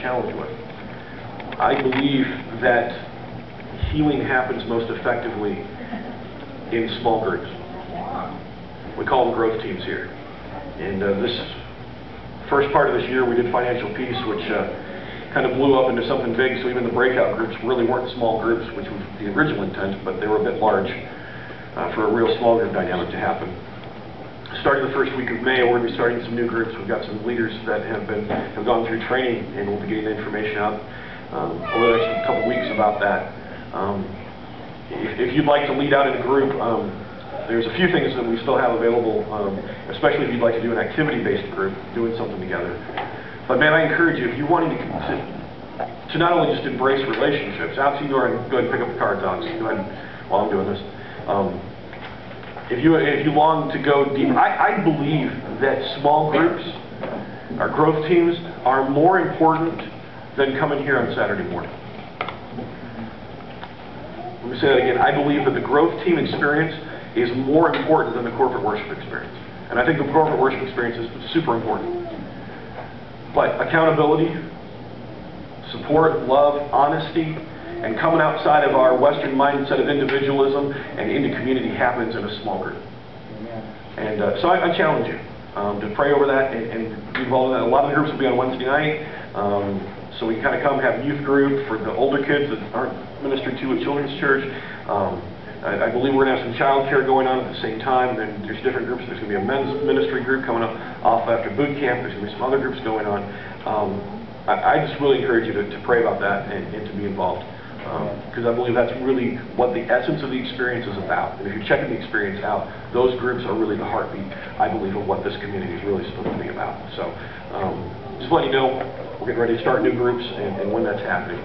challenge with. I believe that healing happens most effectively in small groups. We call them growth teams here. And this first part of this year, we did financial peace, which kind of blew up into something big. So even the breakout groups really weren't small groups, which was the original intent, but they were a bit large for a real small group dynamic to happen. Starting the first week of May, we're going to be starting some new groups. We've got some leaders that have gone through training, and we'll be getting the information out over the next couple weeks about that. If you'd like to lead out in a group, there's a few things that we still have available, especially if you'd like to do an activity-based group, doing something together. But man, I encourage you, if you're wanting to not only just embrace relationships, Alex, you can go ahead and pick up the cards, Alex. Go ahead while I'm doing this. If you long to go deep, I believe that small groups, our growth teams, are more important than coming here on Saturday morning. Let me say that again. I believe that the growth team experience is more important than the corporate worship experience. And I think the corporate worship experience is super important. But accountability, support, love, honesty, and coming outside of our Western mindset of individualism and into community happens in a small group. And so I challenge you to pray over that and be involved in that. A lot of the groups will be on Wednesday night. So we can kind of come have youth group for the older kids that aren't ministered to at Children's Church. I believe we're going to have some child care going on at the same time. Then there's different groups. There's going to be a men's ministry group coming up off after boot camp. There's going to be some other groups going on. I just really encourage you to pray about that and to be involved. Because I believe that's really what the essence of the experience is about. And if you're checking the experience out, those groups are really the heartbeat, I believe, of what this community is really supposed to be about. So just letting you know, we're getting ready to start new groups and when that's happening.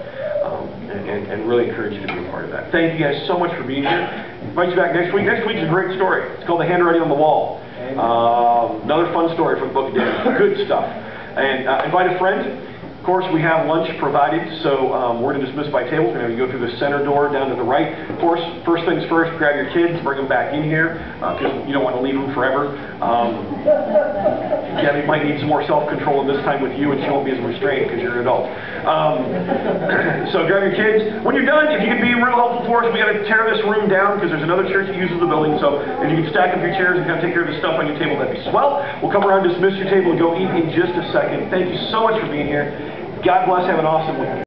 And really encourage you to be a part of that. Thank you guys so much for being here. Invite you back next week. Next week is a great story. It's called The Handwriting on the Wall. Another fun story from the book of Daniel. Good stuff. And invite a friend. Of course, we have lunch provided, so we're going to dismiss by tables. We're going to go through the center door down to the right. Of course, first things first, grab your kids, bring them back in here, because you don't want to leave them forever. Gabby might need some more self-control this time with you, and she won't be as restrained because you're an adult. So grab your kids. When you're done, if you can be real helpful for us, we got to tear this room down because there's another church that uses the building. So if you can stack up your chairs and kind of take care of the stuff on your table, that'd be swell. We'll come around, dismiss your table, and go eat in just a second. Thank you so much for being here. God bless. Have an awesome week.